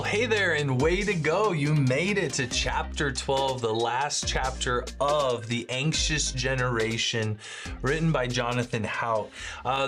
Hey there, and way to go. You made it to chapter 12, the last chapter of The Anxious Generation, written by Jonathan Hout.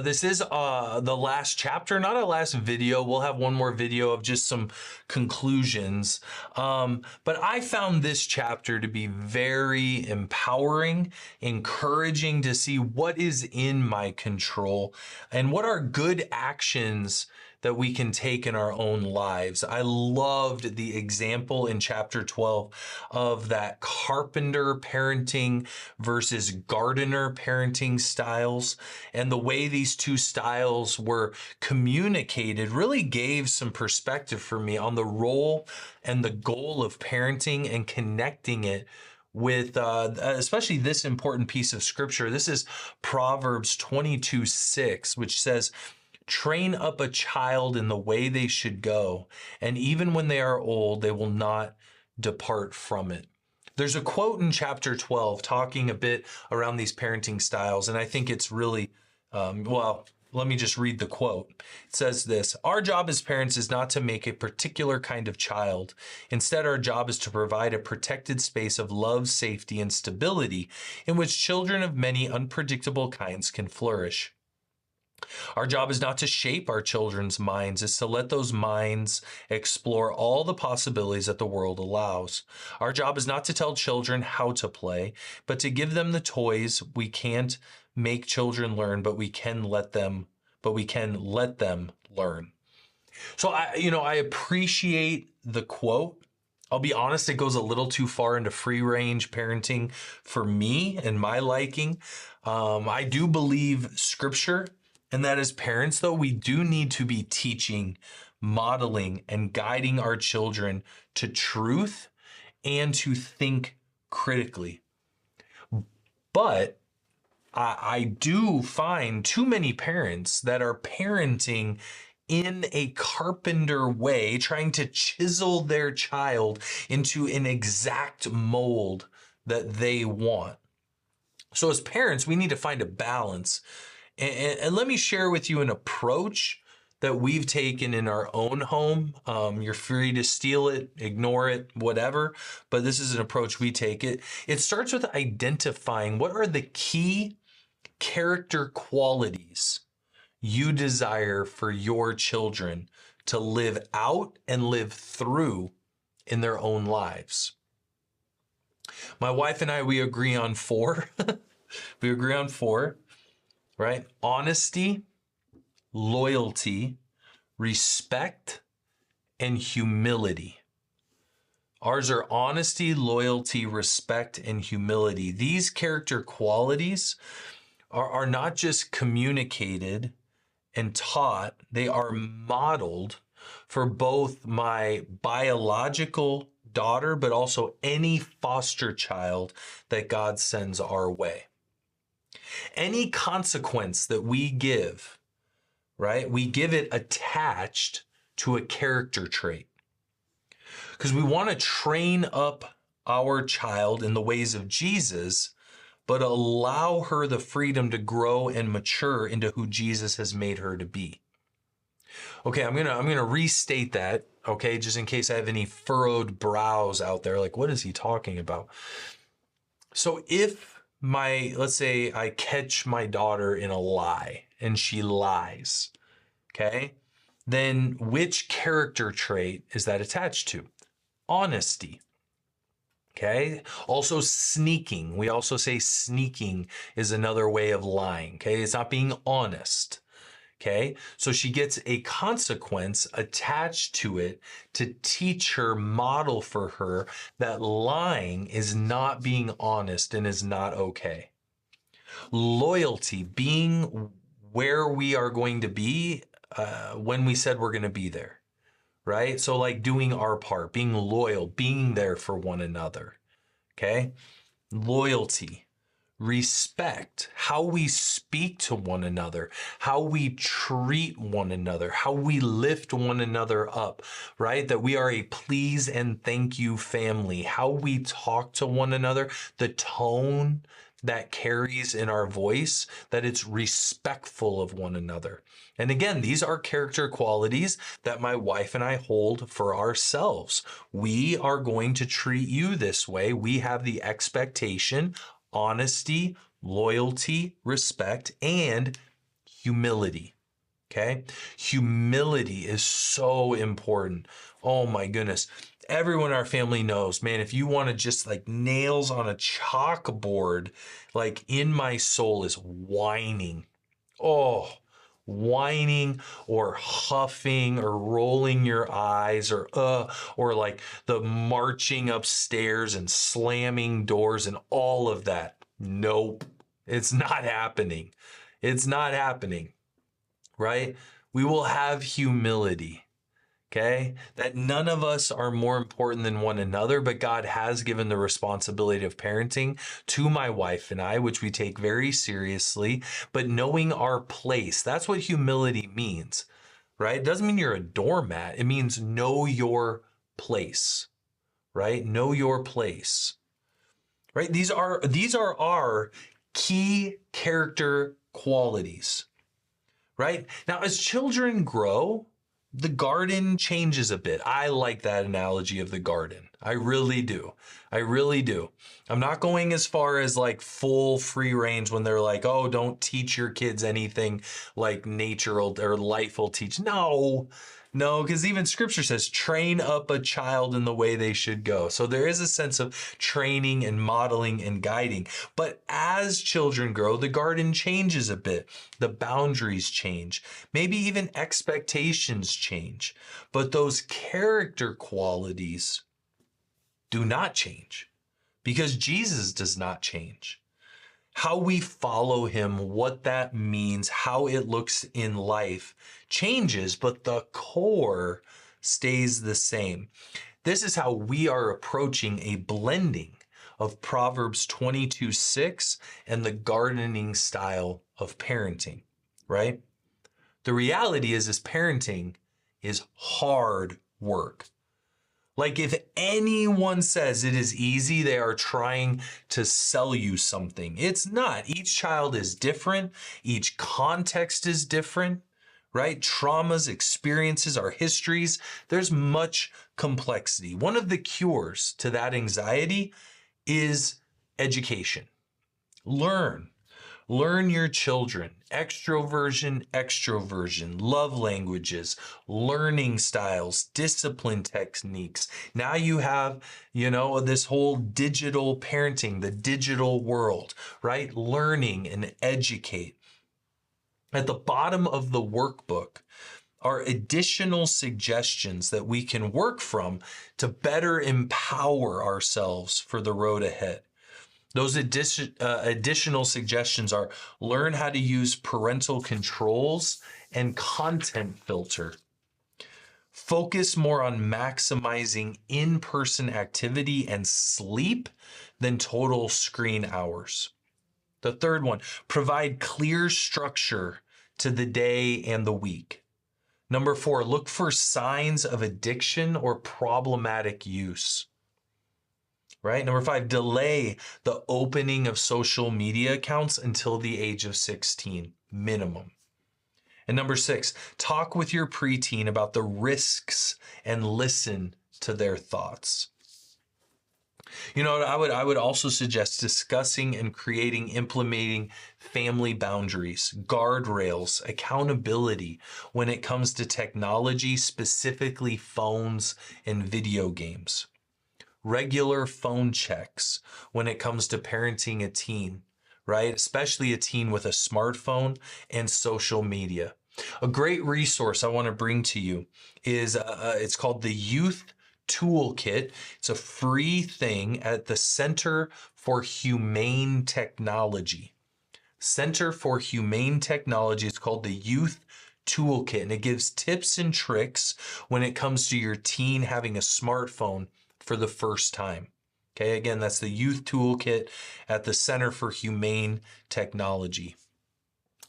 This is the last chapter, not a last video. We'll have one more video of just some conclusions. But I found this chapter to be very empowering, encouraging to see what is in my control and what are good actions that we can take in our own lives. I loved the example in chapter 12 of that carpenter parenting versus gardener parenting styles. And the way these two styles were communicated really gave some perspective for me on the role and the goal of parenting and connecting it with especially this important piece of scripture. This is Proverbs 22:6, which says, "Train up a child in the way they should go, and even when they are old, they will not depart from it." There's a quote in chapter 12 talking a bit around these parenting styles, and I think it's really, let me just read the quote. It says this: "Our job as parents is not to make a particular kind of child. Instead, our job is to provide a protected space of love, safety, and stability in which children of many unpredictable kinds can flourish. Our job is not to shape our children's minds, it's to let those minds explore all the possibilities that the world allows. Our job is not to tell children how to play, but to give them the toys. We can't make children learn, but we can let them learn." So I appreciate the quote. I'll be honest, it goes a little too far into free range parenting for me and my liking. I do believe scripture, and that as parents, though, we do need to be teaching, modeling, and guiding our children to truth and to think critically. But I do find too many parents that are parenting in a carpenter way, trying to chisel their child into an exact mold that they want. So as parents, we need to find a balance. And let me share with you an approach that we've taken in our own home. You're free to steal it, ignore it, whatever, but this is an approach we take. It starts with identifying what are the key character qualities you desire for your children to live out and live through in their own lives. My wife and I, we agree on 4. We agree on 4. Right? Honesty, loyalty, respect, and humility. Ours are honesty, loyalty, respect, and humility. These character qualities are not just communicated and taught, they are modeled for both my biological daughter, but also any foster child that God sends our way. Any consequence that we give, right, we give it attached to a character trait. Because we want to train up our child in the ways of Jesus, but allow her the freedom to grow and mature into who Jesus has made her to be. Okay, I'm gonna restate that, okay, just in case I have any furrowed brows out there, like, what is he talking about? So let's say I catch my daughter in a lie and she lies, okay? Then which character trait is that attached to? Honesty, okay? Also sneaking. We also say sneaking is another way of lying, okay? It's not being honest, okay? So she gets a consequence attached to it to teach her, model for her that lying is not being honest and is not okay. Loyalty, being where we are going to be when we said we're going to be there, right? So like doing our part, being loyal, being there for one another, okay? Loyalty. Respect, how we speak to one another, how we treat one another, how we lift one another up, right? That we are a please and thank you family, how we talk to one another, the tone that carries in our voice, that it's respectful of one another. And again, these are character qualities that my wife and I hold for ourselves. We are going to treat you this way. We have the expectation, honesty, loyalty, respect, and humility. Okay. Humility is so important. Oh my goodness. Everyone in our family knows, man, if you want to just like nails on a chalkboard, like in my soul is whining. Oh, whining or huffing or rolling your eyes or like the marching upstairs and slamming doors and all of that. Nope. It's not happening. It's not happening, right? We will have humility. Okay, that none of us are more important than one another, but God has given the responsibility of parenting to my wife and I, which we take very seriously. But knowing our place, that's what humility means, right? It doesn't mean you're a doormat. It means know your place, right? Know your place, right? These are our key character qualities, right? Now, as children grow, the garden changes a bit. I like that analogy of the garden. I really do. I really do. I'm not going as far as like full free range when they're like, oh, don't teach your kids anything like nature or life will teach. No, because even scripture says, train up a child in the way they should go. So there is a sense of training and modeling and guiding. But as children grow, the garden changes a bit. The boundaries change. Maybe even expectations change. But those character qualities do not change because Jesus does not change. How we follow him, what that means, how it looks in life changes, but the core stays the same. This is how we are approaching a blending of Proverbs 22:6 and the gardening style of parenting, right? The reality is parenting is hard work. Like if anyone says it is easy, they are trying to sell you something. It's not. Each child is different. Each context is different, right? Traumas, experiences, our histories. There's much complexity. One of the cures to that anxiety is education. Learn your children, extroversion, love languages, learning styles, discipline techniques. Now you have, this whole digital parenting, the digital world, right? Learning and educate. At the bottom of the workbook are additional suggestions that we can work from to better empower ourselves for the road ahead. Those additional suggestions are learn how to use parental controls and content filter. Focus more on maximizing in-person activity and sleep than total screen hours. The third one, provide clear structure to the day and the week. Number 4, look for signs of addiction or problematic use. Right? Number 5, delay the opening of social media accounts until the age of 16, minimum. And number 6, talk with your preteen about the risks and listen to their thoughts. I would also suggest discussing and implementing family boundaries, guardrails, accountability when it comes to technology, specifically phones and video games. Regular phone checks when it comes to parenting a teen, right? Especially a teen with a smartphone and social media. A great resource I want to bring to you is it's called the Youth Toolkit. It's a free thing at the Center for Humane Technology. Center for Humane Technology. It's called the Youth Toolkit, and it gives tips and tricks when it comes to your teen having a smartphone for the first time. Okay, again, that's the Youth Toolkit at the Center for Humane Technology.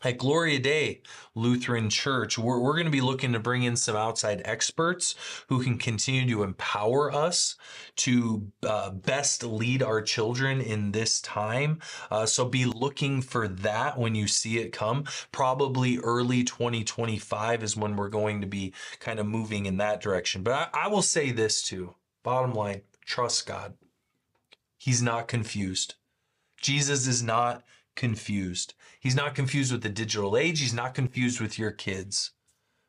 At Gloria Day Lutheran Church, we're going to be looking to bring in some outside experts who can continue to empower us to best lead our children in this time. So be looking for that when you see it come. Probably early 2025 is when we're going to be kind of moving in that direction. But I will say this too. Bottom line, trust God. He's not confused. Jesus is not confused. He's not confused with the digital age. He's not confused with your kids,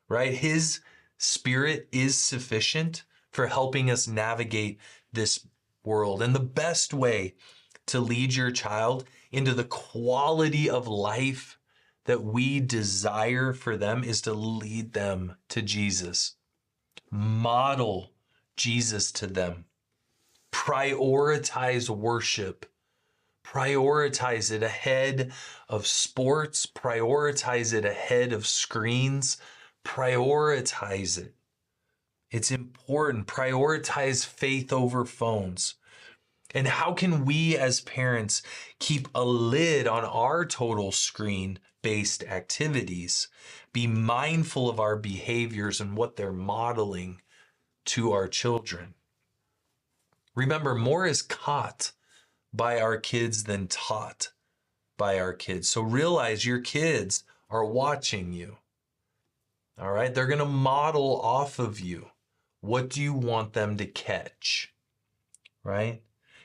right? His spirit is sufficient for helping us navigate this world. And the best way to lead your child into the quality of life that we desire for them is to lead them to Jesus. Model Jesus to them. Prioritize worship. Prioritize it ahead of sports. Prioritize it ahead of screens. Prioritize it. It's important. Prioritize faith over phones. And how can we as parents keep a lid on our total screen-based activities? Be mindful of our behaviors and what they're modeling to our children. Remember, more is caught by our kids than taught by our kids. So realize your kids are watching you. All right? They're going to model off of you. What do you want them to catch? Right?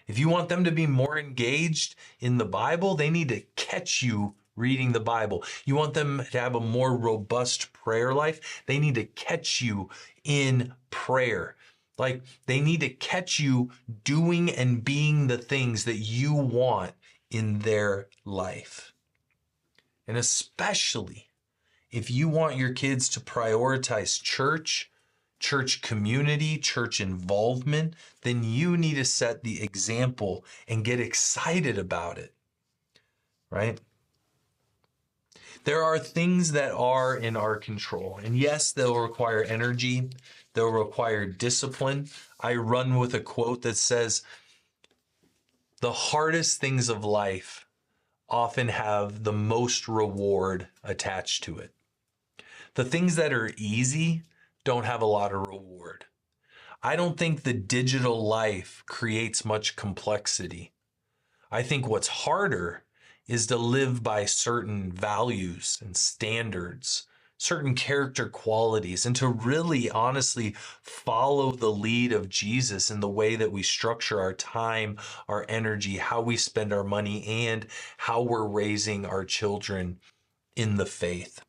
If you want them to be more engaged in the Bible, they need to catch you reading the Bible. You want them to have a more robust prayer life, they need to catch you in prayer. Like, they need to catch you doing and being the things that you want in their life. And especially if you want your kids to prioritize church, church community, church involvement, then you need to set the example and get excited about it, right? There are things that are in our control. And yes, they'll require energy. They'll require discipline. I run with a quote that says, the hardest things of life often have the most reward attached to it. The things that are easy don't have a lot of reward. I don't think the digital life creates much complexity. I think what's harder is to live by certain values and standards, certain character qualities, and to really honestly follow the lead of Jesus in the way that we structure our time, our energy, how we spend our money, and how we're raising our children in the faith.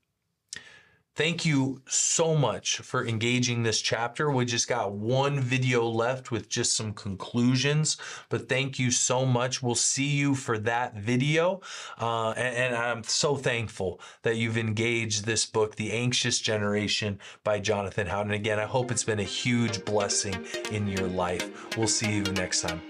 Thank you so much for engaging this chapter. We just got one video left with just some conclusions, but thank you so much. We'll see you for that video. And I'm so thankful that you've engaged this book, The Anxious Generation by Jonathan Houghton. Again, I hope it's been a huge blessing in your life. We'll see you next time.